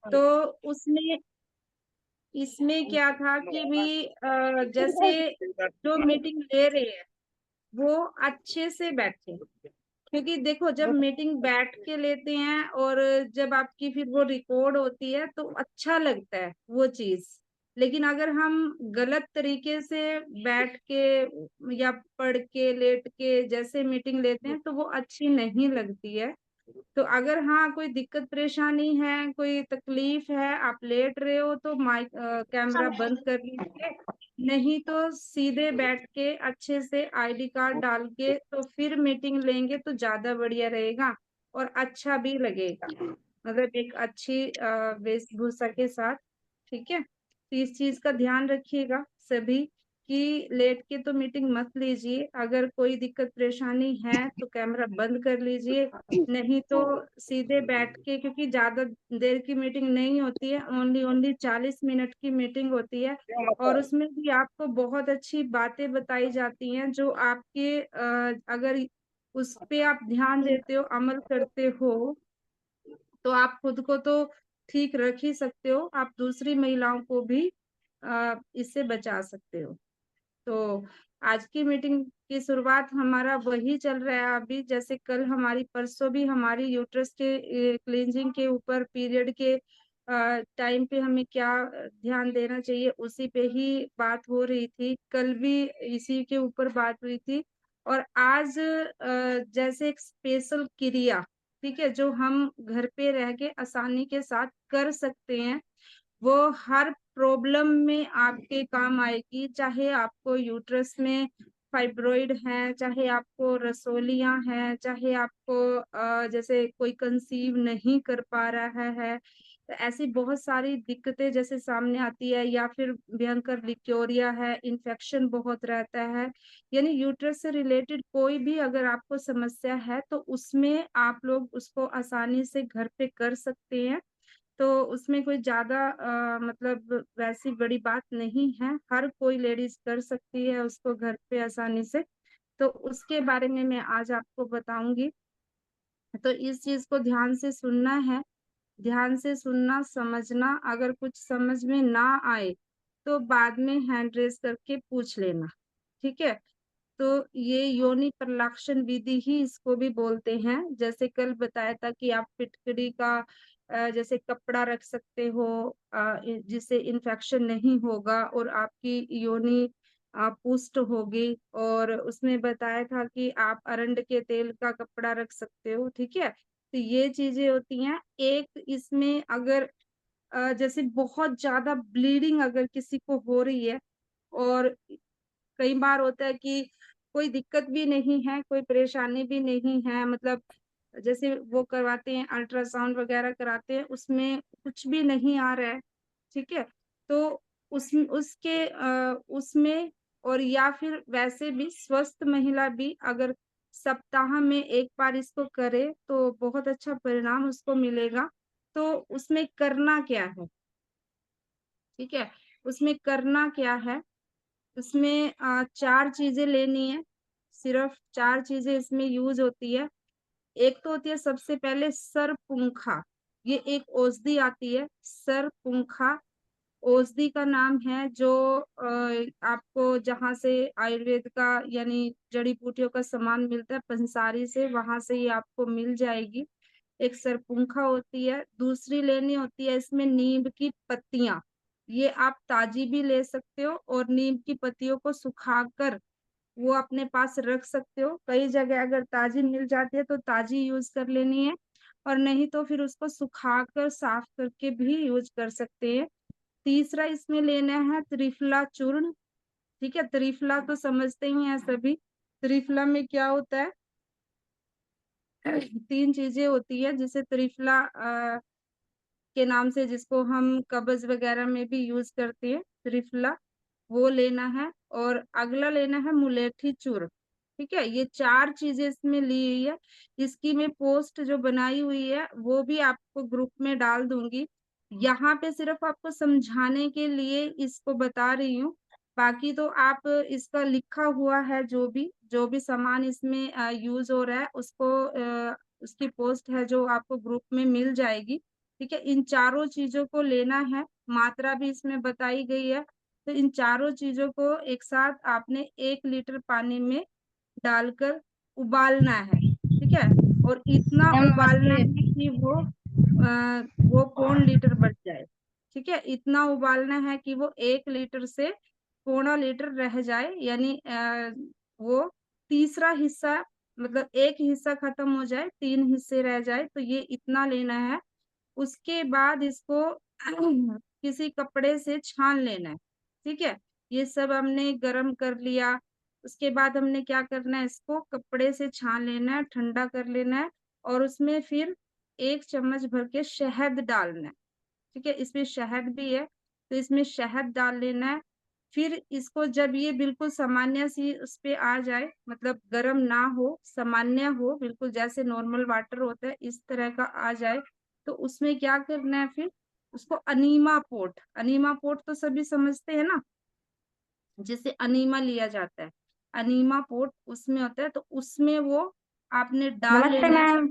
तो उसमें इसमें क्या था कि भी जैसे जो मीटिंग ले रहे हैं वो अच्छे से बैठे, क्योंकि देखो जब मीटिंग बैठ के लेते हैं और जब आपकी फिर वो रिकॉर्ड होती है तो अच्छा लगता है वो चीज। लेकिन अगर हम गलत तरीके से बैठ के या पढ़ के लेट के जैसे मीटिंग लेते हैं तो वो अच्छी नहीं लगती है। तो अगर हाँ कोई दिक्कत परेशानी है, कोई तकलीफ है, आप लेट रहे हो तो माइक कैमरा बंद कर लीजिए। नहीं तो सीधे बैठ के अच्छे से आईडी कार्ड डाल के तो फिर मीटिंग लेंगे तो ज्यादा बढ़िया रहेगा और अच्छा भी लगेगा, मतलब एक अच्छी वेशभूषा के साथ। ठीक है, तो इस चीज का ध्यान रखिएगा सभी कि लेट के तो मीटिंग मत लीजिए। अगर कोई दिक्कत परेशानी है तो कैमरा बंद कर लीजिए, नहीं तो सीधे बैठ के, क्योंकि ज्यादा देर की मीटिंग नहीं होती है, ओनली ओनली 40 मिनट की मीटिंग होती है। और उसमें भी आपको बहुत अच्छी बातें बताई जाती हैं जो आपके अगर उस पे आप ध्यान देते हो, अमल करते हो, तो आप खुद को तो ठीक रख ही सकते हो, आप दूसरी महिलाओं को भी इससे बचा सकते हो। तो आज की मीटिंग की शुरुआत हमारा वही चल रहा है अभी, जैसे कल हमारी, परसों भी हमारी यूट्रस के क्लींजिंग के ऊपर पीरियड के टाइम पे हमें क्या ध्यान देना चाहिए उसी पे ही बात हो रही थी, कल भी इसी के ऊपर बात हुई थी। और आज जैसे एक स्पेशल क्रिया, ठीक है, जो हम घर पे रह के आसानी के साथ कर सकते हैं, वो हर प्रॉब्लम में आपके काम आएगी। चाहे आपको यूट्रस में फाइब्रॉइड है, चाहे आपको रसोलियां हैं, चाहे आपको जैसे कोई कंसीव नहीं कर पा रहा है, तो ऐसी बहुत सारी दिक्कतें जैसे सामने आती है, या फिर भयंकर लिक्योरिया है, इन्फेक्शन बहुत रहता है, यानी यूट्रस से रिलेटेड कोई भी अगर आपको समस्या है तो उसमें आप लोग उसको आसानी से घर पे कर सकते हैं। तो उसमें कोई ज्यादा मतलब वैसी बड़ी बात नहीं है, हर कोई लेडीज कर सकती है उसको घर पे आसानी से। तो उसके बारे में मैं आज आपको बताऊंगी। तो इस चीज को ध्यान से सुनना है, ध्यान से सुनना, समझना, अगर कुछ समझ में ना आए तो बाद में हैंड रेस करके पूछ लेना। ठीक है, तो ये योनि प्रलाक्षण विधि ही इसको भी बोलते हैं। जैसे कल बताया था कि आप फिटकरी का जैसे कपड़ा रख सकते हो जिससे इन्फेक्शन नहीं होगा और आपकी योनि पुष्ट होगी। और उसमें बताया था कि आप अरंड के तेल का कपड़ा रख सकते हो। ठीक है, तो ये चीजें होती हैं। एक इसमें अगर जैसे बहुत ज्यादा ब्लीडिंग अगर किसी को हो रही है, और कई बार होता है कि कोई दिक्कत भी नहीं है, कोई परेशानी भी नहीं है, मतलब जैसे वो करवाते हैं अल्ट्रासाउंड वगैरह कराते हैं, उसमें कुछ भी नहीं आ रहा है। ठीक है, तो उसमें, और या फिर वैसे भी स्वस्थ महिला भी अगर सप्ताह में एक बार इसको करे तो बहुत अच्छा परिणाम उसको मिलेगा। तो उसमें करना क्या है, ठीक है, उसमें करना क्या है, उसमें 4 चीजें लेनी है, सिर्फ 4 चीजें इसमें यूज होती है। एक तो होती है सबसे पहले सरपुंखा, ये एक औषधि आती है सरपुंखा, औषधि का नाम है जो आपको जहाँ से आयुर्वेद का यानी जड़ी बूटियों का सामान मिलता है पंसारी से, वहां से ये आपको मिल जाएगी। एक सरपुंखा होती है, दूसरी लेनी होती है इसमें नीम की पत्तियां, ये आप ताजी भी ले सकते हो और नीम की पत्तियों को सुखाकर वो अपने पास रख सकते हो। कई जगह अगर ताजी मिल जाती है तो ताजी यूज कर लेनी है, और नहीं तो फिर उसको सुखाकर साफ करके भी यूज कर सकते हैं। तीसरा इसमें लेना है त्रिफला चूर्ण। ठीक है, त्रिफला तो समझते ही हैं सभी। त्रिफला में क्या होता है, 3 चीजें होती है जिसे त्रिफला के नाम से, जिसको हम कब्ज वगैरह में भी यूज करते हैं, त्रिफला वो लेना है। और अगला लेना है मुलेठी चूर्ण। ठीक है, ये 4 चीजें इसमें ली हुई है। इसकी मैं पोस्ट जो बनाई हुई है वो भी आपको ग्रुप में डाल दूंगी। यहाँ पे सिर्फ आपको समझाने के लिए इसको बता रही हूँ, बाकी तो आप इसका लिखा हुआ है, जो भी सामान इसमें यूज हो रहा है उसको उसकी पोस्ट है जो आपको ग्रुप में मिल जाएगी। ठीक है, इन चारों चीजों को लेना है, मात्रा भी इसमें बताई गई है। तो इन चारों चीजों को एक साथ आपने 1 लीटर पानी में डालकर उबालना है। ठीक है, और इतना मैम उबालना नमस्ते। है कि वो 1/4 लीटर बच जाए। ठीक है, इतना उबालना है कि वो 1 लीटर से 1/4 लीटर रह जाए, यानी वो तीसरा हिस्सा, मतलब एक हिस्सा खत्म हो जाए, 3 हिस्से रह जाए, तो ये इतना लेना है। उसके बाद इसको किसी कपड़े से छान लेना है। ठीक है, ये सब हमने गरम कर लिया। उसके बाद हमने क्या करना है, इसको कपड़े से छान लेना है, ठंडा कर लेना है, और उसमें फिर 1 चम्मच भर के शहद डालना है। ठीक है, इसमें शहद भी है, तो इसमें शहद डाल लेना है। फिर इसको जब ये बिल्कुल सामान्य सी उस पे आ जाए, मतलब गर्म ना हो, सामान्य हो, बिल्कुल जैसे नॉर्मल वाटर होता है इस तरह का आ जाए, तो उसमें क्या करना है फिर, उसको अनीमा पोट तो सभी समझते हैं ना, जिसे अनीमा लिया जाता है, अनीमा पोट उसमें होता है, तो उसमें वो आपने डाल नमस्ते लेना है। मैम।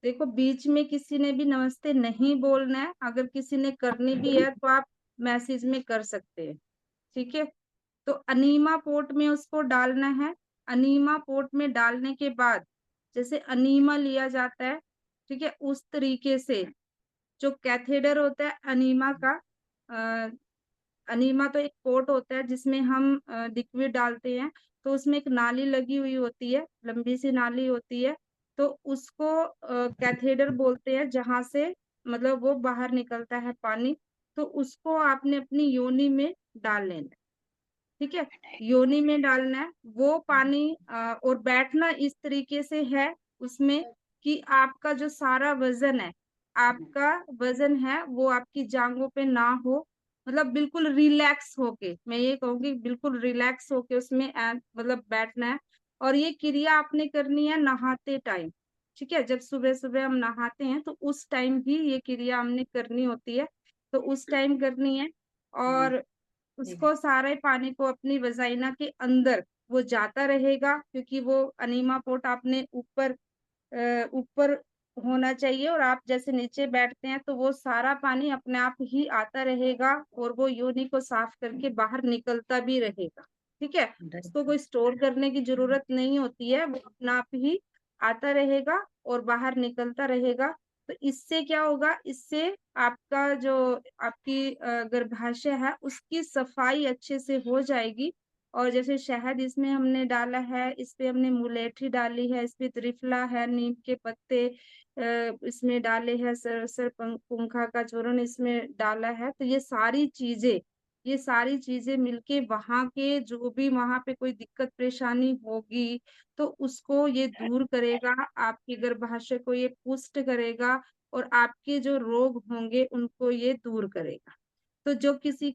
देखो, बीच में किसी ने भी नमस्ते नहीं बोलना है, अगर किसी ने करनी भी है तो आप मैसेज में कर सकते हैं। ठीक है, तो अनीमा पोट में उसको डालना है। अनीमा पोट में डालने के बाद, जैसे अनीमा लिया जाता है, ठीक है, उस तरीके से जो कैथेडर होता है अनीमा का, अनीमा तो एक पोट होता है जिसमें हम लिक्विड डालते हैं, तो उसमें एक नाली लगी हुई होती है, लंबी सी नाली होती है, तो उसको कैथेडर बोलते हैं, जहां से मतलब वो बाहर निकलता है पानी, तो उसको आपने अपनी योनि में डाल लेना है। ठीक है, योनि में डालना है वो पानी, और बैठना इस तरीके से है उसमें कि आपका जो सारा वजन है, आपका वजन है वो आपकी जांघों पे ना हो, मतलब बिल्कुल रिलैक्स होके, मैं ये कहूंगी बिल्कुल रिलैक्स होके उसमें मतलब बैठना है। और ये क्रिया आपने करनी है नहाते टाइम। ठीक है, जब सुबह सुबह हम नहाते हैं तो उस टाइम भी ये क्रिया हमने करनी होती है, तो उस टाइम करनी है। और उसको सारे पानी को अपनी वजाइना के अंदर वो जाता रहेगा, क्योंकि वो अनीमा पोट आपने ऊपर ऊपर होना चाहिए, और आप जैसे नीचे बैठते हैं तो वो सारा पानी अपने आप ही आता रहेगा, और वो योनि को साफ करके बाहर निकलता भी रहेगा। ठीक है, उसको कोई स्टोर करने की जरूरत नहीं होती है, वो अपना आप ही आता रहेगा और बाहर निकलता रहेगा। तो इससे क्या होगा, इससे आपका जो आपकी गर्भाशय है उसकी सफाई अच्छे से हो जाएगी। और जैसे शहद इसमें हमने डाला है, इस पे हमने मुलेठी डाली है, इस पे त्रिफला है, नीम के पत्ते इसमें डाले हैं, सर पुंखा का चूर्ण इसमें डाला है, तो ये सारी चीजें मिलके वहां के जो भी वहां पे कोई दिक्कत परेशानी होगी तो उसको ये दूर करेगा, आपके गर्भाशय को ये पुष्ट करेगा, और आपके जो रोग होंगे उनको ये दूर करेगा। तो जो किसी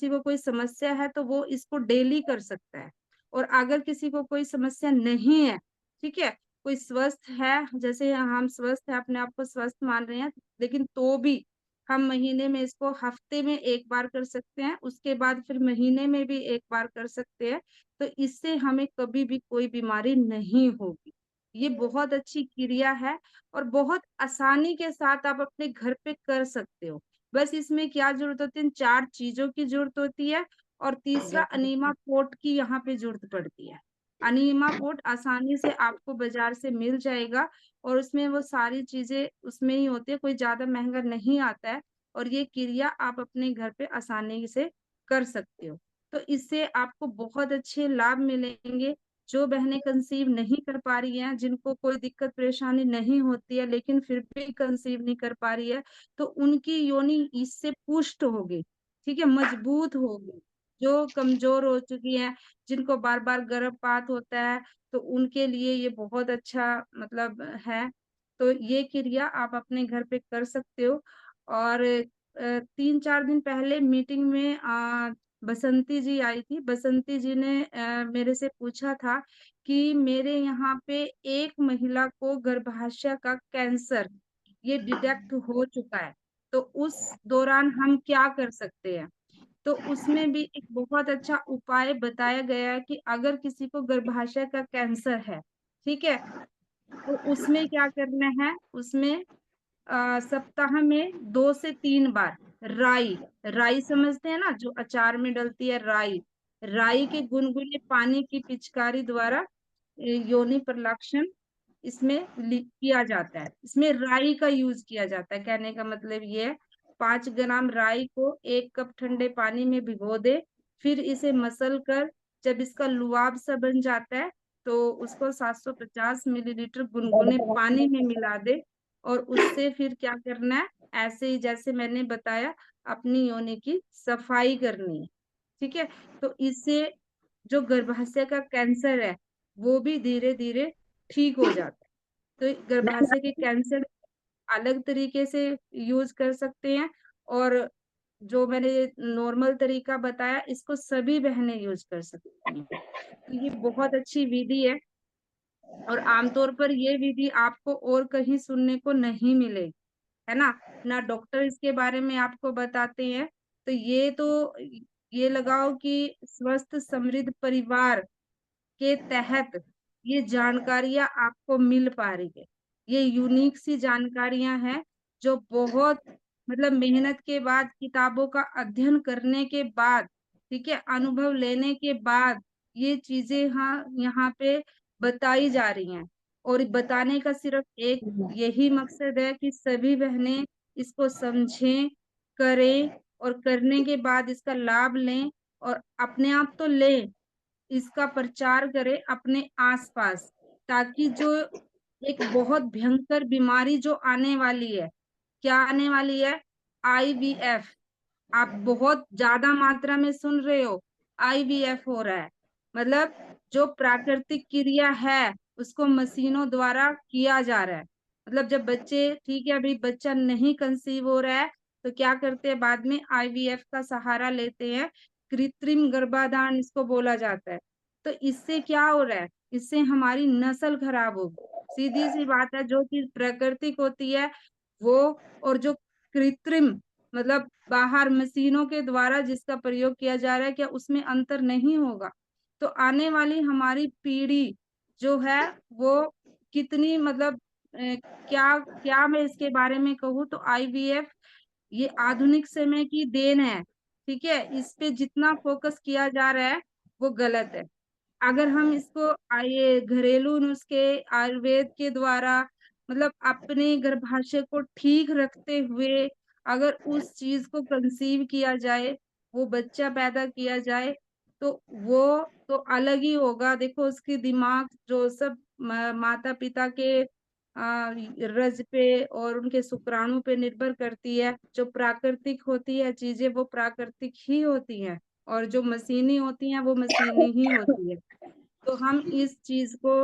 को कोई समस्या है तो वो इसको डेली कर सकता है। और अगर किसी को कोई समस्या नहीं है, ठीक है, कोई स्वस्थ है, जैसे हम स्वस्थ है, अपने आप को स्वस्थ मान रहे हैं, लेकिन तो भी हम महीने में इसको हफ्ते में 1 बार कर सकते हैं, उसके बाद फिर महीने में भी 1 बार कर सकते हैं। तो इससे हमें कभी भी कोई बीमारी नहीं होगी। ये बहुत अच्छी क्रिया है, और बहुत आसानी के साथ आप अपने घर पे कर सकते हो। बस इसमें क्या जरूरत होती है, इन 4 चीजों की जरूरत होती है, और तीसरा अनीमा पोट की यहाँ पे जरूरत पड़ती है। अनीमा पोट आसानी से आपको बाजार से मिल जाएगा, और उसमें वो सारी चीजें उसमें ही होती है, कोई ज्यादा महंगा नहीं आता है, और ये क्रिया आप अपने घर पे आसानी से कर सकते हो। तो इससे आपको बहुत अच्छे लाभ मिलेंगे। जो बहनें कंसीव नहीं कर पा रही हैं, जिनको कोई दिक्कत परेशानी नहीं होती है लेकिन फिर भी कंसीव नहीं कर पा रही है, तो उनकी योनि इससे पुष्ट होगी। ठीक है, मजबूत होगी। जो कमजोर हो चुकी हैं, जिनको बार बार गर्भपात होता है, तो उनके लिए ये बहुत अच्छा मतलब है। तो ये क्रिया आप अपने घर पे कर सकते हो। और 3-4 दिन पहले मीटिंग में बसंती जी आई थी। बसंती जी ने मेरे से पूछा था कि मेरे यहाँ पे एक महिला को गर्भाशय का कैंसर ये डिटेक्ट हो चुका है, तो उस दौरान हम क्या कर सकते हैं। तो उसमें भी एक बहुत अच्छा उपाय बताया गया है कि अगर किसी को गर्भाशय का कैंसर है, ठीक है, तो उसमें क्या करना है, उसमें सप्ताह में 2 से 3 बार राई, राई समझते हैं ना, जो अचार में डलती है राई, राई के गुनगुने पानी की पिचकारी द्वारा योनि प्रलाक्षण इसमें किया जाता है। इसमें राई का यूज किया जाता है। कहने का मतलब ये है, 5 ग्राम राई को 1 कप ठंडे पानी में भिगो दे, फिर इसे मसल कर जब इसका लुआब सा बन जाता है तो उसको 750 मिलीलीटर गुनगुने पानी में मिला दे, और उससे फिर क्या करना है, ऐसे ही जैसे मैंने बताया अपनी योनि की सफाई करनी है। ठीक है, तो इससे जो गर्भाशय का कैंसर है वो भी धीरे धीरे ठीक हो जाता है। तो गर्भाशय के कैंसर अलग तरीके से यूज कर सकते हैं, और जो मैंने नॉर्मल तरीका बताया इसको सभी बहनें यूज कर सकती हैं। तो ये बहुत अच्छी विधि है, और आमतौर पर ये विधि आपको और कहीं सुनने को नहीं मिलेगी, है ना। ना डॉक्टर इसके बारे में आपको बताते हैं। तो ये लगाओ कि स्वस्थ समृद्ध परिवार के तहत ये जानकारियां आपको मिल पा रही है। ये यूनिक सी जानकारियां हैं जो बहुत मतलब मेहनत के बाद, किताबों का अध्ययन करने के बाद, ठीक है, अनुभव लेने के बाद ये चीजें यहाँ पे बताई जा रही हैं। और बताने का सिर्फ एक यही मकसद है कि सभी बहनें इसको समझें, करें, और करने के बाद इसका लाभ लें, और अपने आप तो लें, इसका प्रचार करें अपने आसपास, ताकि जो एक बहुत भयंकर बीमारी जो आने वाली है, क्या आने वाली है, आईवीएफ, आप बहुत ज्यादा मात्रा में सुन रहे हो, आईवीएफ हो रहा है। मतलब जो प्राकृतिक क्रिया है उसको मशीनों द्वारा किया जा रहा है। मतलब जब बच्चे, ठीक है, अभी बच्चा नहीं कंसीव हो रहा है तो क्या करते हैं, बाद में आईवीएफ का सहारा लेते हैं, कृत्रिम गर्भाधान इसको बोला जाता है। तो इससे क्या हो रहा है, इससे हमारी नस्ल खराब होगी। सीधी सी बात है, जो चीज प्राकृतिक होती है वो, और जो कृत्रिम मतलब बाहर मशीनों के द्वारा जिसका प्रयोग किया जा रहा है, क्या उसमें अंतर नहीं होगा। तो आने वाली हमारी पीढ़ी जो है वो कितनी मतलब क्या क्या मैं इसके बारे में कहूँ तो आईवीएफ ये आधुनिक समय की देन है। ठीक है, इस पे जितना फोकस किया जा रहा है वो गलत है। अगर हम इसको ये घरेलू नुस्खे आयुर्वेद के द्वारा मतलब अपने गर्भाशय को ठीक रखते हुए अगर उस चीज को कंसीव किया जाए, वो बच्चा पैदा किया जाए, तो वो तो अलग ही होगा। देखो उसकी दिमाग जो सब माता पिता के रज पे और उनके शुक्राणु पे निर्भर करती है। जो प्राकृतिक होती है चीजें वो प्राकृतिक ही होती हैं, और जो मशीनी होती हैं वो मशीनी ही होती है। तो हम इस चीज को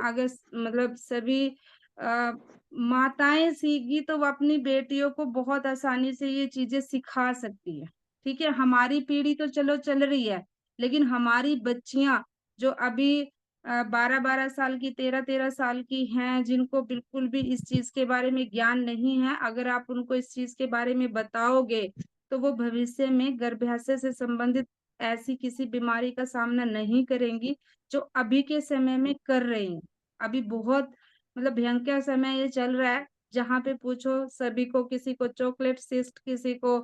अगर मतलब सभी आ, माताएं सीखी तो वो अपनी बेटियों को बहुत आसानी से ये चीजें सिखा सकती है। ठीक है, हमारी पीढ़ी तो चलो चल रही है, लेकिन हमारी बच्चियां जो अभी 12-12 साल की, 13-13 साल की हैं, जिनको बिल्कुल भी इस चीज के बारे में ज्ञान नहीं है, अगर आप उनको इस चीज के बारे में बताओगे तो वो भविष्य में गर्भाशय से संबंधित ऐसी किसी बीमारी का सामना नहीं करेंगी जो अभी के समय में कर रही हैं। अभी बहुत मतलब भयंकर समय ये चल रहा है, जहाँ पे पूछो सभी को, किसी को चॉकलेट सिस्ट, किसी को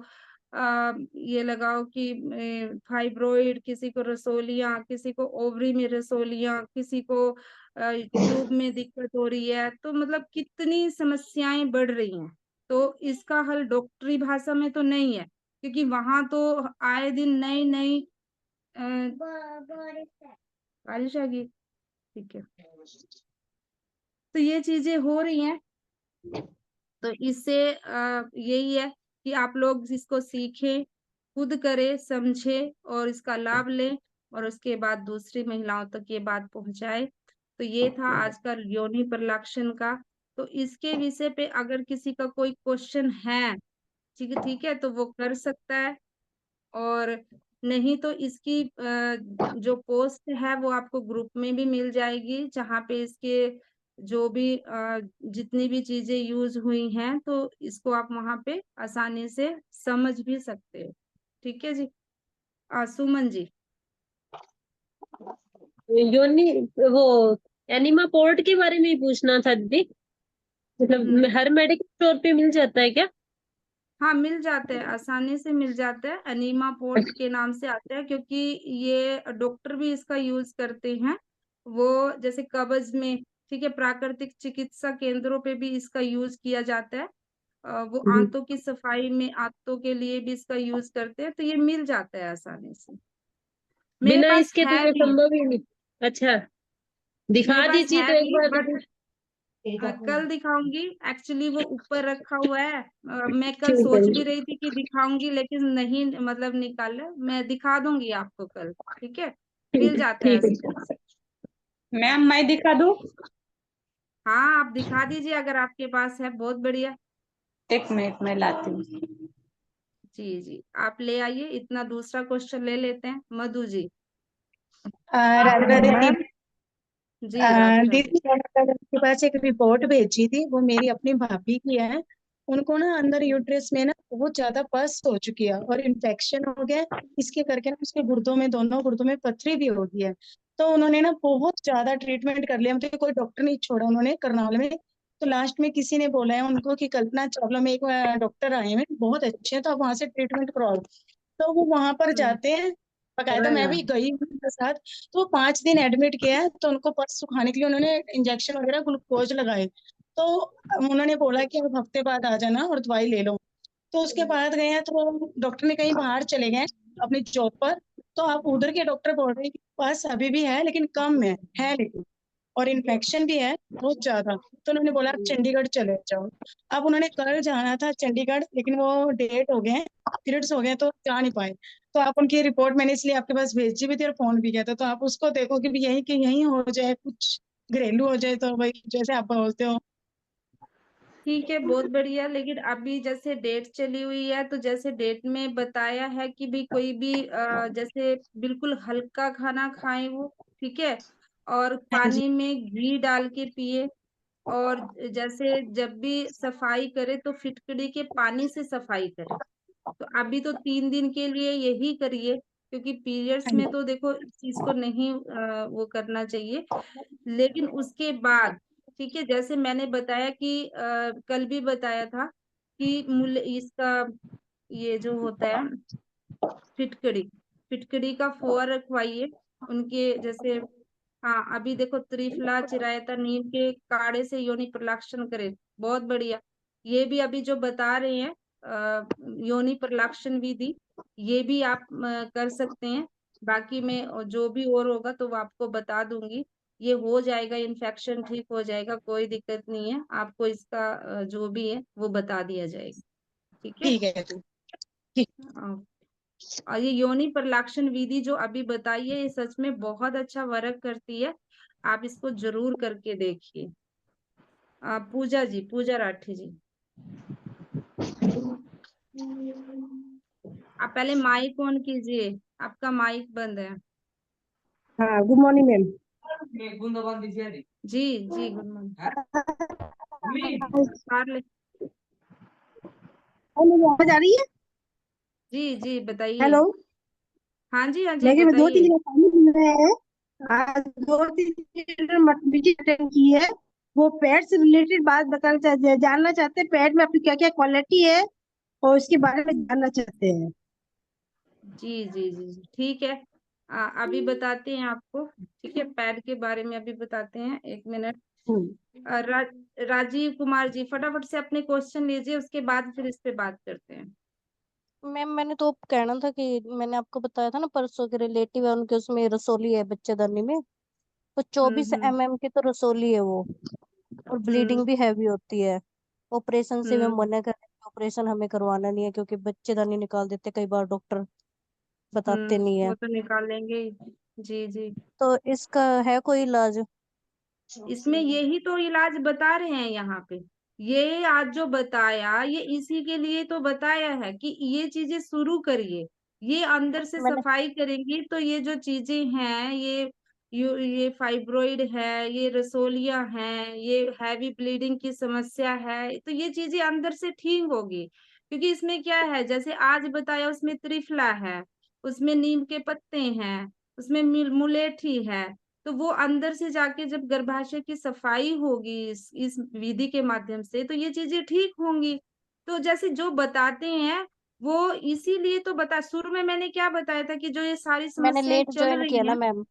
ये लगाओ कि फाइब्रोइड, किसी को रसोलियां, किसी को ओवरी में रसोलियां, किसी को ट्यूब में दिक्कत हो रही है। तो मतलब कितनी समस्याएं बढ़ रही हैं। तो इसका हल डॉक्टरी भाषा में तो नहीं है, क्योंकि वहां तो आए दिन नई नई बारिश आ गई। ठीक है, तो ये चीजें हो रही हैं। तो इससे यही है कि आप लोग इसको सीखें, खुद करें, समझें और इसका लाभ लें, और उसके बाद दूसरी महिलाओं तक ये बात पहुंचाए। तो ये था आज का योनि प्रलाक्षण का। तो इसके विषय पे अगर किसी का कोई क्वेश्चन है, ठीक है, तो वो कर सकता है। और नहीं तो इसकी जो पोस्ट है वो आपको ग्रुप में भी मिल जाएगी, जहाँ पे इसके जो भी जितनी भी चीजें यूज हुई हैं तो इसको आप वहां पे आसानी से समझ भी सकते हो। ठीक है जी। सुमन जी। योनि वो एनिमा पोर्ट के बारे में ही पूछना था दीदी। मतलब हर मेडिकल स्टोर पे मिल जाता है क्या? हाँ, मिल जाता है, आसानी से मिल जाता है। एनीमा पोर्ट के नाम से आता है, क्योंकि ये डॉक्टर भी इसका यूज करते हैं। वो जैसे कब्ज में, ठीक है, प्राकृतिक चिकित्सा केंद्रों पे भी इसका यूज किया जाता है। वो हम्म। आंतों की सफाई में, आंतों के लिए भी इसका यूज करते हैं, तो ये मिल जाता है आसानी से। मेरे बिना पास इसके तो है ये भी, संभव ही नहीं। अच्छा, मेरे दिखा पास दीजिए है तो एक भी, बार। बट कल दिखाऊंगी। एक्चुअली वो ऊपर रखा हुआ है। मैं कल ठीक है सोच भी जी। रही थी कि दिखाऊंगी, लेकिन नहीं, मतलब निकाला। मैं दिखा दूंगी आपको कल, ठीक है। मिल ठीक जाता है ठीक आसानी है। से। मैम मैं दिखा दूँ? हाँ, आप दिखा दीजिए अगर आपके पास है, बहुत बढ़िया। एक मिनट में लाती हूँ। जी जी, आप ले आइए। इतना दूसरा क्वेश्चन ले लेते हैं, मधु जी। राधे राधे मैम दीदी। जी, राधे राधे। दीदी मैंने आपके पास एक रिपोर्ट भेजी थी, वो मेरी अपनी भाभी की है। उनको ना अंदर यूट्रस में ना बहुत ज्यादा पस हो चुकी है और इन्फेक्शन हो गया है। इसके करके ना उसके गुर्दों में, दोनों गुर्दों में पथरी भी हो गई है। तो उन्होंने ना बहुत ज्यादा ट्रीटमेंट कर लिया, मतलब कोई डॉक्टर नहीं छोड़ा उन्होंने करनाल में। तो लास्ट में किसी ने बोला है उनको कि कल्पना चावला में एक डॉक्टर आए हैं बहुत अच्छे हैं, तो आप वहां से ट्रीटमेंट करवाओ। तो वो वहां पर हम्म, जाते हैं, बकायदा मैं भी गई हूँ उनके साथ। तो 5 दिन एडमिट किया है, तो उनको पल्स सुखाने के लिए उन्होंने इंजेक्शन वगैरह ग्लूकोज लगाए। तो उन्होंने बोला कि अब हफ्ते बाद आ जाना और दवाई ले लो। तो उसके बाद गए हैं, तो डॉक्टर ने कहीं बाहर चले गए अपनी जॉब पर। तो आप उधर के डॉक्टर बोल रहे हैं कि पास अभी भी है लेकिन कम है लेकिन, और इन्फेक्शन भी है बहुत ज्यादा। तो उन्होंने बोला आप चंडीगढ़ चले जाओ। अब उन्होंने कल जाना था चंडीगढ़, लेकिन वो डेट हो गए, पीरियड्स हो गए, तो जा नहीं पाए। तो आप उनकी रिपोर्ट मैंने इसलिए आपके पास भेजी भी थी और फोन भी किया था, तो आप उसको देखो कि भी यही कि यही हो जाए, कुछ घरेलू हो जाए, तो भाई जैसे आप बोलते हो। ठीक है, बहुत बढ़िया। लेकिन अभी जैसे डेट चली हुई है, तो जैसे डेट में बताया है कि भी कोई भी जैसे बिल्कुल हल्का खाना खाए वो, ठीक है। और हाँ जी। पानी में घी डाल के पिए। और जैसे जब भी सफाई करे तो फिटकरी के पानी से सफाई करे। तो अभी तो 3 दिन के लिए यही करिए, क्योंकि पीरियड्स हाँ में जी। तो देखो इस चीज को नहीं वो करना चाहिए। लेकिन उसके बाद, ठीक है, जैसे मैंने बताया कि कल भी बताया था कि मूल इसका ये जो होता है फिटकरी, फिटकरी का फोआ रखवाइए उनके जैसे। हाँ, अभी देखो त्रिफला चिरायता नीम के काढ़े से योनि प्रलाक्षण करे, बहुत बढ़िया। ये भी अभी जो बता रहे हैं योनि प्रलाक्षण विधि, ये भी आप कर सकते हैं। बाकी मैं जो भी और होगा तो वो आपको बता दूंगी। ये हो जाएगा, इन्फेक्शन ठीक हो जाएगा, कोई दिक्कत नहीं है। आपको इसका जो भी है वो बता दिया जाएगा, ठीक है। ठीक है जी। ठीक। और ये योनि प्रलाक्षण विधि जो अभी बताई है, ये सच में बहुत अच्छा वर्क करती है। आप इसको जरूर करके देखिए। पूजा जी, पूजा राठी जी। आप पहले माइक ऑन कीजिए, आपका माइक बंद है। हाँ, गुड मॉर्निंग मैम। जी जी, गुड मॉर्निंग। पार्ले। मेरी आवाज आ रही है? जी जी, बताइए। हेलो। हाँ जी, हाँ जी, मैं क्या, मैं दो बताइए। तीन दिन में आज 2-3 मीटिंग अटेंड की है। वो पेट से रिलेटेड बात बताना चाहते हैं, जानना चाहते हैं पेट में आपकी क्या क्या क्वालिटी है और उसके बारे में जानना चाहते हैं। जी जी जी जी, ठीक है। अभी बताते हैं आपको, ठीक है, पैड के बारे में अभी बताते हैं, 1 मिनट। हम्म। राजीव कुमार जी, फटाफट से अपने क्वेश्चन लीजिए, उसके बाद फिर इस पे बात करते हैं। मैम मैंने तो कहना था कि मैंने आपको बताया था ना परसों के रिलेटिव है उनके, उसमें रसोली है बच्चेदानी में। तो 24 mm की तो रसोली है वो। और हम्म ब्लीडिंग भी हैवी होती है। ऑपरेशन से मैं हम्म मना कर, ऑपरेशन हमें करवाना नहीं है क्योंकि बच्चेदानी निकाल देते कई बार डॉक्टर, बताते नहीं है। वो तो निकाल लेंगे ही। जी जी। तो इसका है कोई इलाज? इसमें यही तो इलाज बता रहे हैं यहाँ पे। ये आज जो बताया, ये इसी के लिए तो बताया है कि ये चीजें शुरू करिए। ये अंदर से मैंने सफाई करेंगी तो ये जो चीजें हैं, ये फाइब्रोइड है, ये रसोलियां हैं, ये हैवी ब्लीडिंग की समस्या है, तो ये चीजें अंदर से ठीक होगी। क्योंकि इसमें क्या है, जैसे आज बताया, उसमें त्रिफला है, उसमें नीम के पत्ते हैं, उसमें मुलेठी है। तो वो अंदर से जाके जब गर्भाशय की सफाई होगी इस विधि के माध्यम से, तो ये चीजें ठीक होंगी। तो जैसे जो बताते हैं वो इसीलिए तो शुरू में मैंने क्या बताया था कि जो ये सारी मैंने समस्याएं लेट चल ज्वाइन किया रही ना हैं, मैम,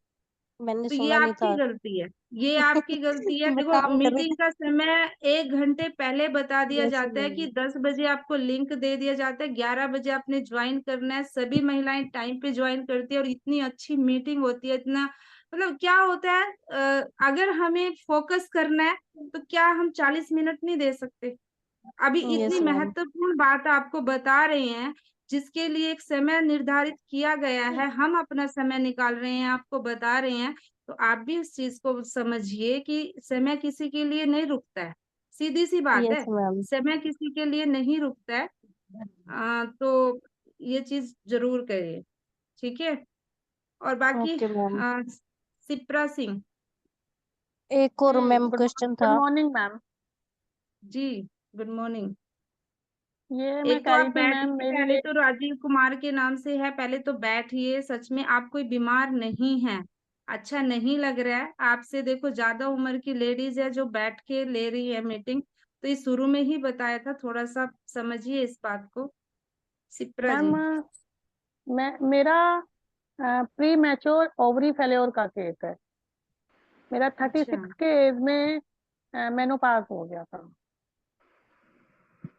मैंने तो ये सुना नहीं आपकी था। गलती है। ये आपकी गलती है। मैं देखो, काम कर रही मीटिंग थी। का समय 1 घंटे पहले बता दिया यस जाता है मैम। कि 10 बजे आपको लिंक दे दिया जाता है, 11 बजे आपने ज्वाइन करना है। सभी महिलाएं टाइम पे ज्वाइन करती है और इतनी अच्छी मीटिंग होती है। इतना मतलब क्या होता है, अगर हमें फोकस करना है तो क्या हम 40 मिनट नहीं दे सकते? अभी इतनी यस मैम। महत्वपूर्ण बात आपको बता रहे हैं, जिसके लिए एक समय निर्धारित किया गया है, हम अपना समय निकाल रहे हैं, आपको बता रहे हैं। तो आप भी उस चीज को समझिए कि समय किसी के लिए नहीं रुकता है। सीधी सी बात यस है, मैम। समय किसी के लिए नहीं रुकता है। तो ये चीज जरूर करिए, ठीक है। और बाकी ओके मैम। सिप्रा सिंह एक और मैम गुड क्वेश्चन गुड था। Morning ma'am. जी, गुड मॉर्निंग। ये मैं एक तो कह आप रही थी मैम, बैठिए, मेरी पहले तो राजीव कुमार के नाम से है, पहले तो बैठिए। सच में आप कोई बीमार नहीं है? अच्छा नहीं लग रहा है आपसे? देखो, ज्यादा उम्र की लेडीज है जो बैठ के ले रही है मीटिंग, तो ये शुरू में ही बताया था, थोड़ा सा समझिए इस बात को। सिप्रा मैम, जी। मैं मेरा प्री मैच्योर ओवरी फेल्योर का केस है। मेरा अच्छा। 36 के एज में मेनोपाज हो गया था।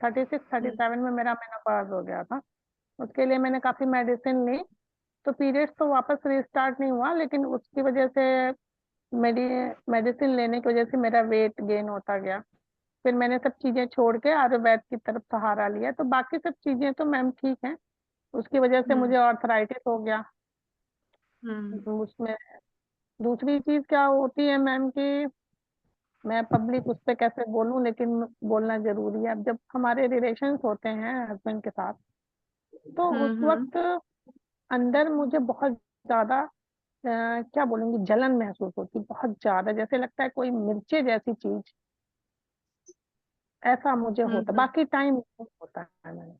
36 हम्म 37 में मेरा मेनोपाज हो गया था। उसके लिए मैंने काफी मेडिसिन ली, तो पीरियड्स तो वापस रिस्टार्ट नहीं हुआ, लेकिन उसकी वजह से मेडी मेडिसिन लेने की वजह से मेरा वेट गेन होता गया। फिर मैंने सब चीजें छोड़ के आयुर्वेद की तरफ सहारा लिया, तो बाकी सब चीजें तो मैम ठीक हैं। उसकी वजह से हम्म मुझे ऑर्थराइटिस हो गया। हम्म उसमें दूसरी चीज क्या होती है मैम कि मैं पब्लिक उस पे कैसे बोलूं, लेकिन बोलना जरूरी है। अब जब हमारे रिलेशंस होते हैं हस्बैंड के साथ, तो उस हम्म। वक्त अंदर मुझे बहुत ज्यादा क्या बोलूंगी, जलन महसूस होती, बहुत ज्यादा, जैसे लगता है कोई मिर्चे जैसी चीज, ऐसा मुझे होता। हम्म। बाकी टाइम नहीं होता है।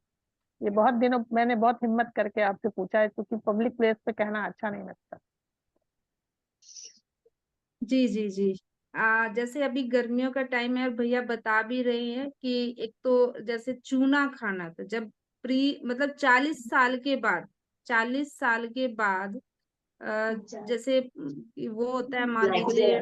ये बहुत दिनों मैंने बहुत हिम्मत करके आपसे पूछा है, क्योंकि पब्लिक प्लेस पे कहना अच्छा नहीं लगता। जी जी जी। जैसे अभी गर्मियों का टाइम है और भैया बता भी रहे हैं कि एक तो जैसे चूना खाना, तो जब मतलब 40 साल के बाद, 40 साल के बाद जैसे वो होता है, मान लीजिए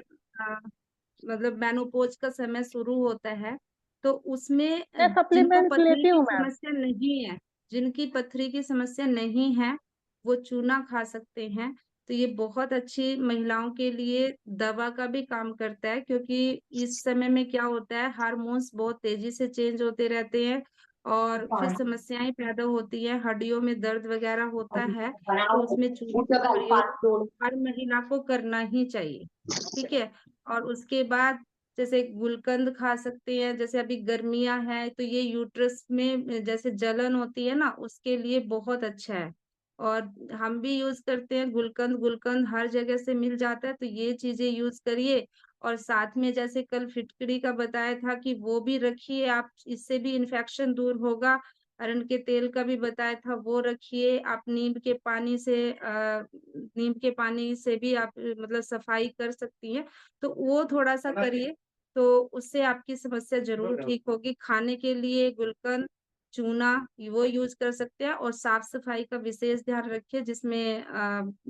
मतलब मेनोपॉज का समय शुरू होता है, तो उसमें मैं जिनको सप्लीमेंट्स पथरी लेती की हूँ मैम। समस्या नहीं है, जिनकी पथरी की समस्या नहीं है, वो चूना खा सकते हैं। तो ये बहुत अच्छी महिलाओं के लिए दवा का भी काम करता है, क्योंकि इस समय में क्या होता है, हार्मोन्स बहुत तेजी से चेंज होते रहते हैं और फिर समस्याएं पैदा होती है, हड्डियों में दर्द वगैरह होता है। तो उसमें चूने का प्रयोग हर महिला को करना ही चाहिए, ठीक है। और उसके बाद जैसे गुलकंद खा सकते हैं। जैसे अभी गर्मियां हैं, तो ये यूट्रस में जैसे जलन होती है ना, उसके लिए बहुत अच्छा है। और हम भी यूज करते हैं गुलकंद। गुलकंद हर जगह से मिल जाता है, तो ये चीजें यूज करिए। और साथ में जैसे कल फिटकरी का बताया था कि वो भी रखिए आप, इससे भी इन्फेक्शन दूर होगा। अरंड के तेल का भी बताया था, वो रखिए आप। नीम के पानी से भी आप मतलब सफाई कर सकती हैं, तो वो थोड़ा सा करिए, तो उससे आपकी समस्या जरूर ठीक होगी। खाने के लिए गुलकंद, चूना, वो यूज कर सकते हैं। और साफ सफाई का विशेष ध्यान रखिए, जिसमें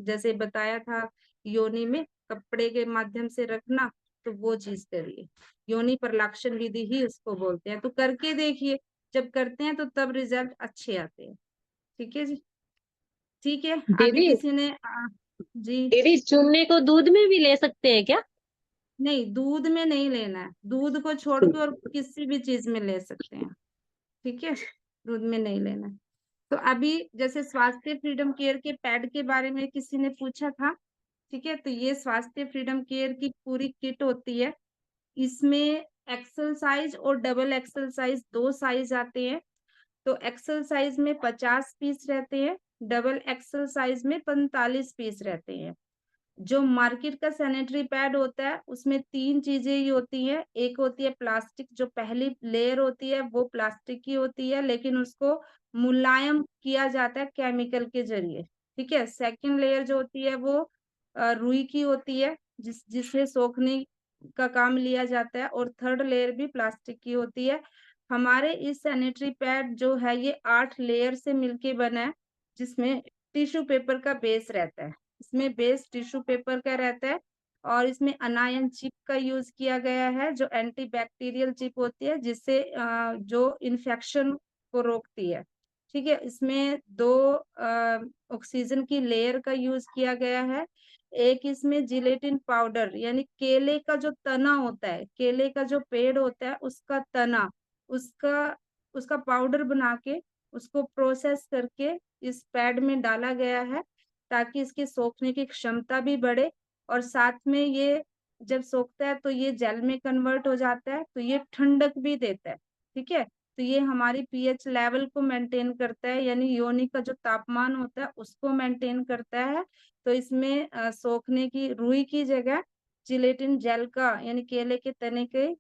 जैसे बताया था, योनि में कपड़े के माध्यम से रखना, तो वो चीज करिए। योनि प्रलाक्षण विधि ही उसको बोलते हैं, तो करके देखिए। जब करते हैं तो तब रिजल्ट अच्छे आते हैं, ठीक है जी। ठीक है। अभी दीदी, किसी ने जी। दीदी चूने को दूध में भी ले सकते हैं क्या? नहीं, दूध में नहीं लेना है, दूध को छोड़ के और किसी भी चीज में ले सकते हैं, ठीक है। दूध में नहीं लेना है। तो अभी जैसे स्वास्थ्य फ्रीडम केयर के पैड के बारे में किसी ने पूछा था, ठीक है। तो ये स्वास्थ्य फ्रीडम केयर की पूरी किट होती है। इसमें एक्सल साइज और डबल एक्सल साइज, दो साइज आते हैं। तो एक्सल साइज में 50 पीस रहते हैं, डबल एक्सल साइज में 45 पीस रहते हैं। जो मार्केट का सैनिटरी पैड होता है, उसमें तीन चीजें ही होती हैं। एक होती है प्लास्टिक, जो पहली लेयर होती है वो प्लास्टिक की होती है, लेकिन उसको मुलायम किया जाता है केमिकल के जरिए, ठीक है। सेकंड लेयर जो होती है वो रुई की होती है। जिसे सोखने का काम लिया जाता है, और थर्ड लेयर भी प्लास्टिक की होती है। हमारे इस सैनिटरी पैड जो है ये 8 लेयर से मिलके बना है, जिसमें टिश्यू पेपर का बेस रहता है। इसमें बेस टिश्यू पेपर का रहता है, और इसमें अनायन चिप का यूज किया गया है, जो एंटीबैक्टीरियल चिप होती है, जिससे जो इन्फेक्शन को रोकती है। ठीक है, इसमें 2 ऑक्सीजन की लेयर का यूज किया गया है। एक इसमें जिलेटिन पाउडर, यानी केले का जो तना होता है, केले का जो पेड़ होता है उसका तना, उसका उसका पाउडर बना के उसको प्रोसेस करके इस पैड में डाला गया है, ताकि इसके सोखने की क्षमता भी बढ़े, और साथ में ये जब सोखता है तो ये जेल में कन्वर्ट हो जाता है, तो ये ठंडक भी देता है। ठीक है, तो ये हमारी पीएच लेवल को मेंटेन करता है, यानी योनि का जो तापमान होता है उसको मेंटेन करता है। तो इसमें सोखने की रुई की जगह जिलेटिन जेल का, यानी केले के तने के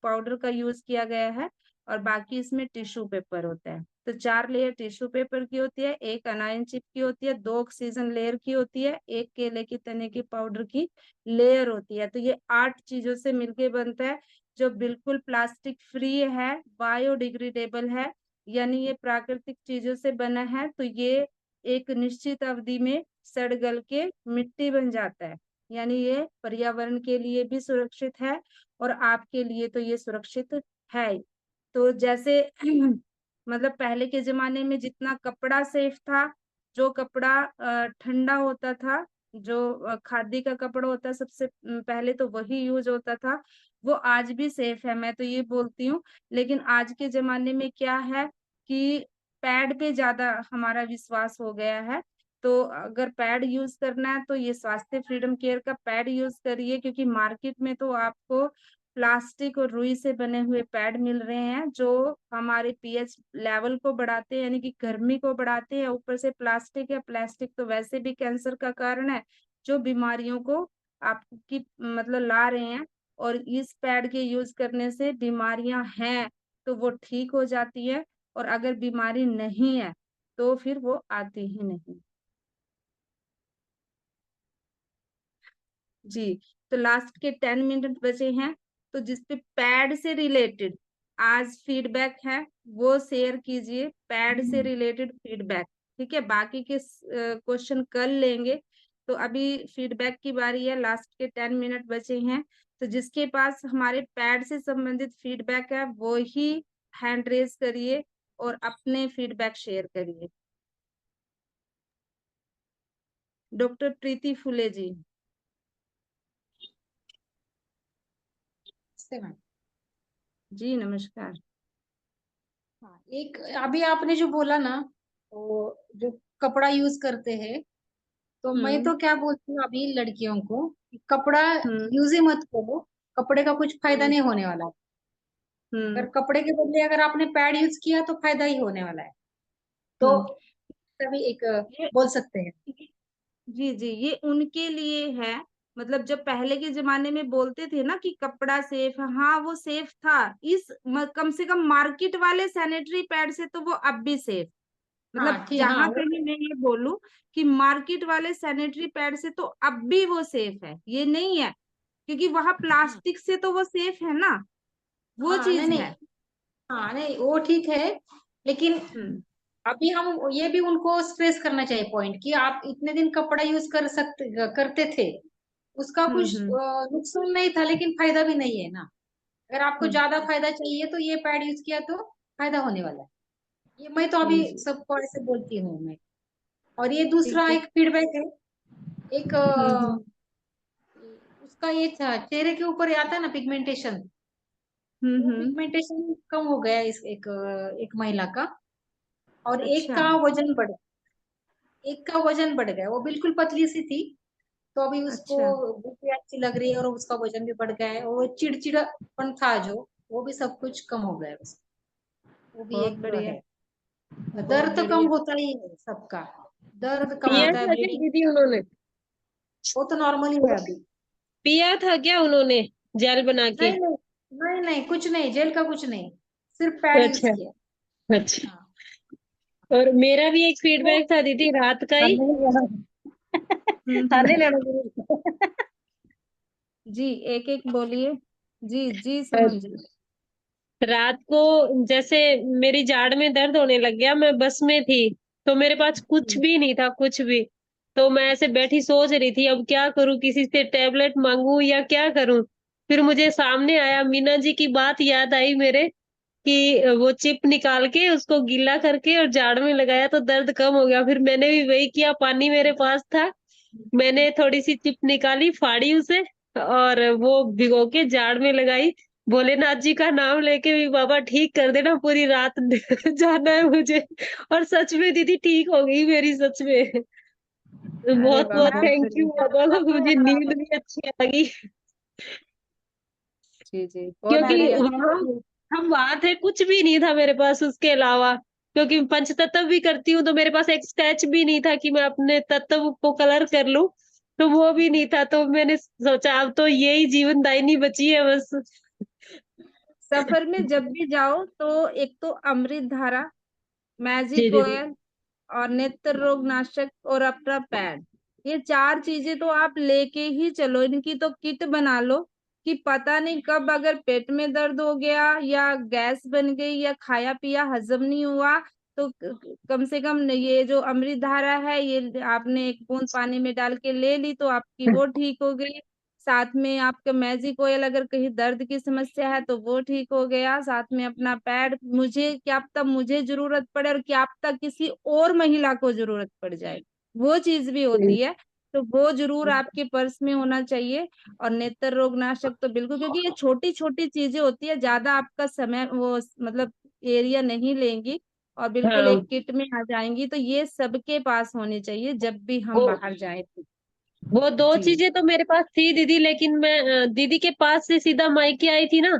पाउडर का यूज किया गया है, और बाकी इसमें टिश्यू पेपर होता है। तो 4 लेयर टिश्यू पेपर की होती है, एक अनायन चिप की होती है, 2 ऑक्सीजन लेयर की होती है, एक केले के तने के पाउडर की लेयर होती है। तो ये 8 चीजों से मिलके बनता है, जो बिल्कुल प्लास्टिक फ्री है, बायोडिग्रेडेबल है, यानी ये प्राकृतिक चीजों से बना है। तो ये एक निश्चित अवधि में सड़ गल के मिट्टी बन जाता है, यानी ये पर्यावरण के लिए भी सुरक्षित है, और आपके लिए तो ये सुरक्षित है ही। तो जैसे मतलब पहले के जमाने में जितना कपड़ा सेफ था, जो कपड़ा ठंडा होता था, जो खादी का कपड़ा होता है, सबसे पहले तो वही यूज होता था, वो आज भी सेफ है, मैं तो ये बोलती हूँ। लेकिन आज के जमाने में क्या है कि पैड पे ज्यादा हमारा विश्वास हो गया है। तो अगर पैड यूज करना है तो ये स्वास्थ्य फ्रीडम केयर का पैड यूज करिए, क्योंकि मार्केट में तो आपको प्लास्टिक और रुई से बने हुए पैड मिल रहे हैं, जो हमारे पीएच लेवल को बढ़ाते हैं, यानी कि गर्मी को बढ़ाते हैं। ऊपर से प्लास्टिक है, प्लास्टिक तो वैसे भी कैंसर का कारण है, जो बीमारियों को आपकी मतलब ला रहे हैं। और इस पैड के यूज करने से बीमारियां हैं तो वो ठीक हो जाती है, और अगर बीमारी नहीं है तो फिर वो आती ही नहीं। जी, तो लास्ट के 10 मिनट बचे हैं, तो जिसपे पैड से रिलेटेड आज फीडबैक है वो शेयर कीजिए, पैड से रिलेटेड फीडबैक। ठीक है, बाकी के क्वेश्चन कल लेंगे। तो अभी फीडबैक की बारी है, लास्ट के 10 मिनट बचे हैं। तो जिसके पास हमारे पैड से संबंधित फीडबैक है वो ही हैंड रेज करिए और अपने फीडबैक शेयर करिए। डॉक्टर प्रीति फुले जी। जी नमस्कार। हाँ, एक अभी आपने जो बोला ना, तो जो कपड़ा यूज करते हैं, तो मैं तो क्या बोलती हूँ अभी लड़कियों को कि कपड़ा हम्म यूज ही मत करो, कपड़े का कुछ फायदा नहीं होने वाला है। अगर हम्म कपड़े के बदले अगर आपने पैड यूज किया तो फायदा ही होने वाला है। तो हम्म तभी एक ये बोल सकते हैं। जी जी, ये उनके लिए है। मतलब जब पहले के जमाने में बोलते थे ना कि कपड़ा सेफ है, हाँ वो सेफ था। कम से कम मार्केट वाले सैनिटरी पैड से तो वो अब भी सेफ, हाँ मतलब ठीक, हाँ जहां वो कहीं मैं ये बोलूं कि मार्केट वाले सैनिटरी पैड से तो अब भी वो सेफ है, ये नहीं है, क्योंकि वहां हाँ प्लास्टिक से तो वो सेफ है ना, वो हाँ, नहीं चीज नहीं, है। हाँ नहीं वो ठीक है, लेकिन हम्म अभी हम ये भी उनको स्ट्रेस करना चाहिए पॉइंट कि आप इतने दिन कपड़ा यूज करते थे, उसका कुछ हम्म नुकसान नहीं था, लेकिन फायदा भी नहीं है ना। अगर आपको हम्म ज्यादा फायदा चाहिए तो ये पैड यूज किया तो फायदा होने वाला है। ये मैं तो अभी जी सबको ऐसे बोलती हूँ मैं। और ये ठीक दूसरा है। एक फीडबैक है, एक हम्म उसका ये था चेहरे के ऊपर आता है ना पिगमेंटेशन, वो हम्म। पिगमेंटेशन कम हो गया इस एक महिला का। और अच्छा। एक का वजन बढ़ गया, वो बिल्कुल पतली सी थी, तो अभी उसको अच्छा। बुक भी अच्छी लग रही है और उसका वजन भी बढ़ गया है, और वो चिड़चिड़ापन था जो, वो भी सब कुछ कम हो गया है उसका। वो भी बहुत एक बढ़िया। है। बहुत दर्द तो कम बढ़िया। होता ही है सबका, दर्द कम पिया होता है, था क्या ब्लीडिंग, दीदी उन्होंने? वो तो नॉर्मल ही है अभी। पिया था क्या उन्होंने जेल बना के? नहीं नहीं, नहीं नहीं कुछ नहीं, जेल का कुछ नहीं, सिर्फ पैड यूज अच्छा। किया। अच्छा। हाँ और मेरा भी एक वो फीडबैक था दीदी, रात का ही। नहीं, आने लेना जरूर। जी एक एक बोलिए। जी जी सुमन जी। रात को जैसे मेरी जाड़ में दर्द होने लग गया, मैं बस में थी, तो मेरे पास कुछ भी नहीं था, कुछ भी। तो मैं ऐसे बैठी सोच रही थी अब क्या करूं, किसी से टेबलेट मांगू या क्या करूं। फिर मुझे सामने आया, मीना जी की बात याद आई मेरे, कि वो चिप निकाल के उसको गीला करके और जाड़ में लगाया तो दर्द कम हो गया। फिर मैंने भी वही किया, पानी मेरे पास था, मैंने थोड़ी सी चिप निकाली, फाड़ी उसे और वो भिगो के जाड़ में लगाई। भोलेनाथ जी का नाम लेके भी बाबा ठीक कर देना, पूरी रात जाना है मुझे। और सच में दीदी ठीक हो गई मेरी, सच में। अरे बहुत वाह बहुत बहुत थैंक यू बढ़िया। बाबा, मुझे नींद भी अच्छी आ गई। जी जी बहुत क्योंकि बढ़िया। हम वहां थे, कुछ भी नहीं था मेरे पास उसके अलावा। क्योंकि पंचतत्व भी करती हूँ तो मेरे पास एक स्केच भी नहीं था कि मैं अपने तत्व को कलर कर लूं, तो वो भी नहीं था। तो मैंने सोचा अब तो यही जीवन दायिनी बची है बस। सफर में जब भी जाओ तो एक तो अमृत धारा, जी मैजिक दीदी। ऑयल और नेत्र रोग नाशक और अपना पैड, ये चार चीजें तो आप लेके ही चलो। इनकी तो किट बना लो कि पता नहीं कब अगर पेट में दर्द हो गया या गैस बन गई या खाया पिया हजम नहीं हुआ, तो कम से कम ये जो अमृत धारा है ये आपने एक बूंद पानी में डाल के ले ली तो आपकी वो ठीक हो गई। साथ में आपका मैजिक ऑयल अगर कहीं दर्द की समस्या है तो वो ठीक हो गया। साथ में अपना पैड, मुझे क्या पता मुझे जरूरत पड़े और क्या पता किसी और महिला को जरूरत पड़ जाए, वो चीज भी होती है। तो वो जरूर आपके पर्स में होना चाहिए। और नेत्र रोग नाशक तो बिल्कुल, क्योंकि ये छोटी छोटी चीजें होती है, ज्यादा आपका समय वो मतलब एरिया नहीं लेंगी और बिल्कुल हाँ एक किट में आ जाएंगी। तो ये सबके पास होनी चाहिए जब भी हम वो बाहर जाए। वो दो जी चीजें तो मेरे पास थी दीदी, लेकिन मैं दीदी के पास से सीधा मायके आई थी ना,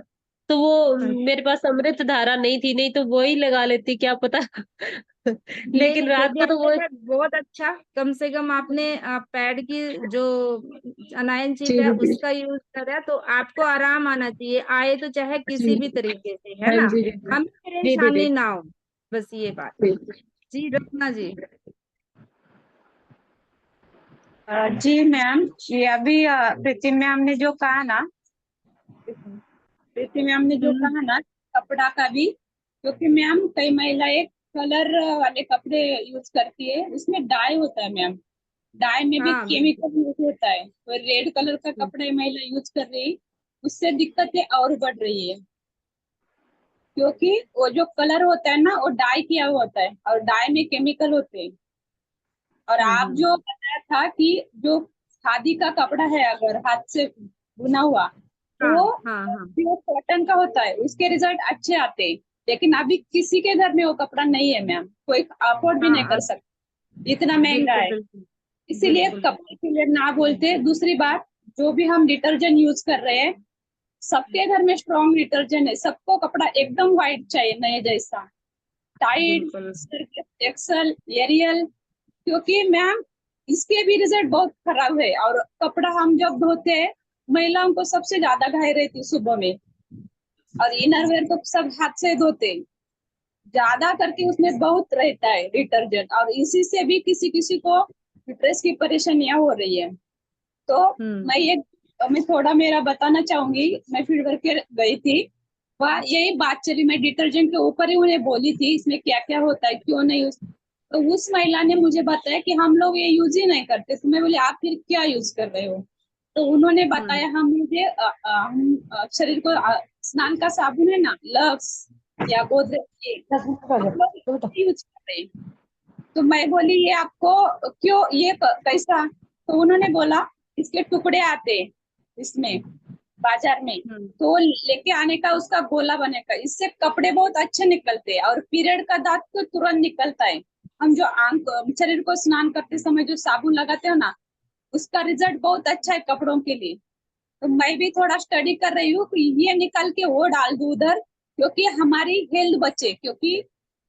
तो वो हाँ। मेरे पास अमृत धारा नहीं थी, नहीं तो वो ही लगा लेती क्या पता। नहीं लेकिन नहीं रात फिर भी को तो वो। आपने कहा बहुत अच्छा, कम से कम आपने पैड की जो अनायन चिप जी है दीदी। उसका यूज करा, तो आपको आराम आना चाहिए, आए तो चाहे किसी जी भी तरीके से, है हाँ ना। जी दीदी। हमें जी दीदी। परेशानी ना हो, बस ये बात। जी रत्ना जी। जी मैम, ये अभी प्रीति मैम ने जो कहा ना, प्रीति मैम ने जो हम्म। कहा ना कपड़ा का भी, क्योंकि मैम कई महिलाएं कलर वाले कपड़े यूज करती है, उसमें डाई होता है मैम, डाई में भी हाँ बिल्कुल। केमिकल यूज होता है। तो रेड कलर का कपड़ा महिला यूज कर रही है, उससे दिक्कतें और बढ़ रही है। क्योंकि वो जो कलर होता है ना वो डाई किया हुआ होता है और डाई में केमिकल होते हैं। और आप हम्म। जो बताया था कि जो खादी का कपड़ा है अगर हाथ से बुना हुआ, तो हाँ वो हाँ हाँ प्योर कॉटन का होता है, उसके रिजल्ट अच्छे आते हैं। लेकिन अभी किसी के घर में वो कपड़ा नहीं है मैम, कोई अफोर्ड भी नहीं हाँ कर सकता, इतना महंगा बिल्कुल है। बिल्कुल इसीलिए बिल्कुल बिल्कुल। कपड़े के लिए ना बोलते। दूसरी बात, जो भी हम डिटर्जेंट यूज कर रहे हैं, सबके घर में स्ट्रॉन्ग डिटर्जेंट है, सबको कपड़ा एकदम व्हाइट चाहिए नए जैसा, टाइड, बिल्कुल एक्सल, एरियल। क्योंकि मैम इसके भी रिजल्ट बहुत खराब है। और कपड़ा हम जब धोते हैं, महिलाओं को सबसे ज्यादा घाई रहती है सुबह में, और इनरवेयर तो सब हाथ से धोते हैं। ज्यादा करके उसमें बहुत रहता है डिटर्जेंट, और इसी से भी किसी किसी को स्ट्रेस की परेशानियां हो रही है। तो हम्म मैं थोड़ा मेरा बताना चाहूंगी। मैं फील्ड वर्क गई थी, वह यही बात चली, मैं डिटर्जेंट के ऊपर ही उन्हें बोली थी इसमें क्या क्या होता है, क्यों नहीं यूज। तो उस महिला ने मुझे बताया कि हम लोग ये यूज ही नहीं करते। तो मैं बोली आप फिर क्या यूज कर रहे हो। तो उन्होंने हम्म बताया हम मुझे हम शरीर को स्नान का साबुन है ना, लक्स या गोदरेज, ये हम लोग यूज कर रहे हैं। तो मैं बोली ये आपको क्यों, ये कैसा। तो उन्होंने बोला इसके टुकड़े आते हैं इसमें बाजार में, हम्म तो वो लेके आने का उसका गोला बनेगा, इससे कपड़े बहुत अच्छे निकलते हैं और पीरियड का दाग तो तुरंत निकलता है। हम जो आंख शरीर को स्नान करते समय जो साबुन लगाते हो ना, उसका रिजल्ट बहुत अच्छा है कपड़ों के लिए। तो मैं भी थोड़ा स्टडी कर रही हूँ कि ये निकाल के वो डाल दूं उधर, क्योंकि हमारी हेल्थ बचे। क्योंकि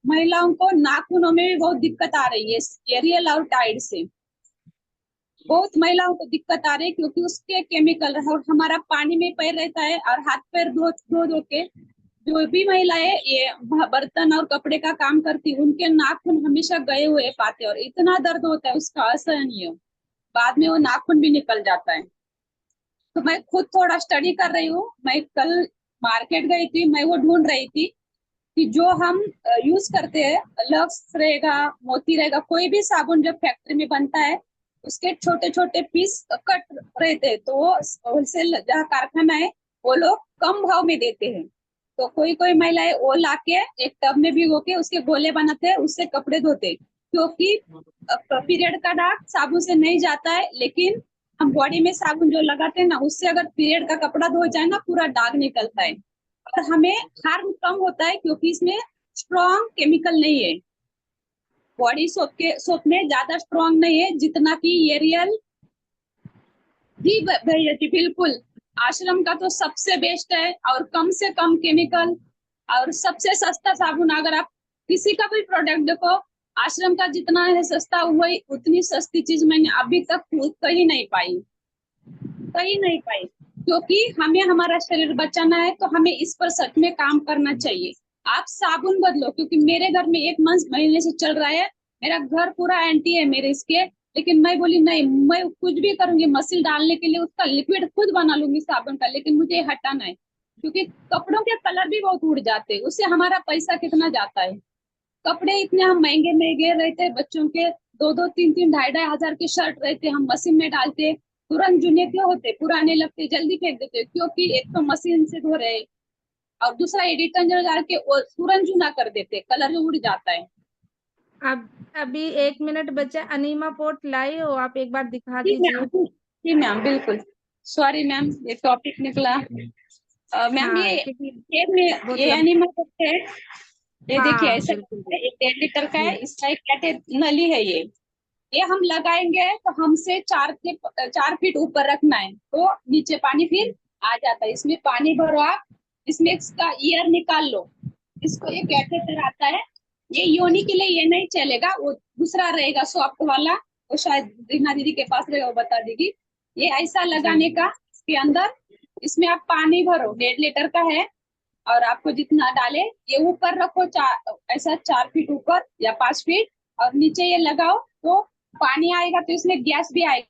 महिलाओं को नाखूनों में भी बहुत दिक्कत आ रही है एरियल और टाइड से, बहुत महिलाओं को दिक्कत आ रही है, क्योंकि उसके केमिकल और हमारा पानी में पैर रहता है और हाथ पैर धो धो धो के, जो भी महिलाएं ये बर्तन और कपड़े का काम करती उनके नाखून हमेशा गए हुए पाते और इतना दर्द होता है उसका असहनीय। बाद में वो नाखून भी निकल जाता है। तो मैं खुद थोड़ा स्टडी कर रही हूँ। मैं कल मार्केट गई थी, मैं वो ढूंढ रही थी कि जो हम यूज करते हैं, लक्स रहेगा, मोती रहेगा, कोई भी साबुन जो फैक्ट्री में बनता है उसके छोटे छोटे पीस कट रहते हैं, तो होलसेल जहाँ कारखाना है वो लोग कम भाव में देते हैं। तो कोई कोई महिलाएं वो लाके एक टब में भिगो के उसके गोले बनाते हैं, उससे कपड़े धोते हैं। क्योंकि पीरियड का दाग साबुन से नहीं जाता है, लेकिन हम बॉडी में साबुन जो लगाते हैं ना, उससे अगर पीरियड का कपड़ा धो जाए ना, पूरा दाग निकलता है और हमें हार्म कम होता है, क्योंकि इसमें स्ट्रॉन्ग केमिकल नहीं है। बॉडी सोप में ज्यादा स्ट्रॉन्ग नहीं है जितना कि ये रियल जी भैया जी, बिल्कुल। आश्रम का तो सबसे बेस्ट है और कम से कम केमिकल और सबसे सस्ता साबुन। अगर आप किसी का भी प्रोडक्ट देखो, आश्रम का जितना है सस्ता, वही उतनी सस्ती चीज मैंने अभी तक कहीं नहीं पाई, कहीं नहीं पाई। क्योंकि हमें हमारा शरीर बचाना है, तो हमें इस पर सच में काम करना चाहिए। आप साबुन बदलो, क्योंकि मेरे घर में 1 महीने से चल रहा है, मेरा घर पूरा एंटी है मेरे इसके, लेकिन मैं बोली नहीं, मैं कुछ भी करूंगी मसील डालने के लिए, उसका लिक्विड खुद बना लूंगी साबुन का, लेकिन मुझे हटाना है। क्योंकि कपड़ों के कलर भी बहुत उड़ जाते हैं, उससे हमारा पैसा कितना जाता है। कपड़े इतने हम महंगे महंगे रहते हैं, बच्चों के 2-2, 3-3, 2,500 के शर्ट रहते, हम मशीन में डालते, तुरंत जूने क्यों होते, पुराने लगते, जल्दी फेंक देते, क्योंकि एक तो मशीन से धो रहे और दूसरा डिटर्जेंट डाल के वो तुरंत जूना कर देते, कलर उड़ जाता है। अब अभी 1 मिनट बचा, अनीमा पोर्ट लाई हो, आप एक बार दिखा जी दीजिए। मैम, जी मैम, बिल्कुल। सॉरी मैम, ये टॉपिक निकला। मैम हाँ ये क्योंकि में वो ये थोड़ा, एनिमल है, ये देखिए हाँ ऐसा बिल्कुल है, 1.5 लीटर का जी। है, इसका एक कैटे नली है ये हम लगाएंगे तो हमसे 4 फीट ऊपर रखना है, तो नीचे पानी फिर आ जाता है। इसमें पानी भरो आप, इसमें इसका ईयर निकाल लो, इसको ये कैथेटर आता है। ये योनि के लिए ये नहीं चलेगा, वो दूसरा रहेगा सॉफ्ट वाला, वो शायद रीना दीदी के पास रहेगा, वो बता देगी। ये ऐसा लगाने का, इसके अंदर इसमें आप पानी भरो, 1.5 लीटर का है, और आपको जितना डाले ये ऊपर रखो, ऐसा 4 फीट ऊपर या 5 फीट, और नीचे ये लगाओ, तो पानी आएगा तो इसमें गैस भी आएगा।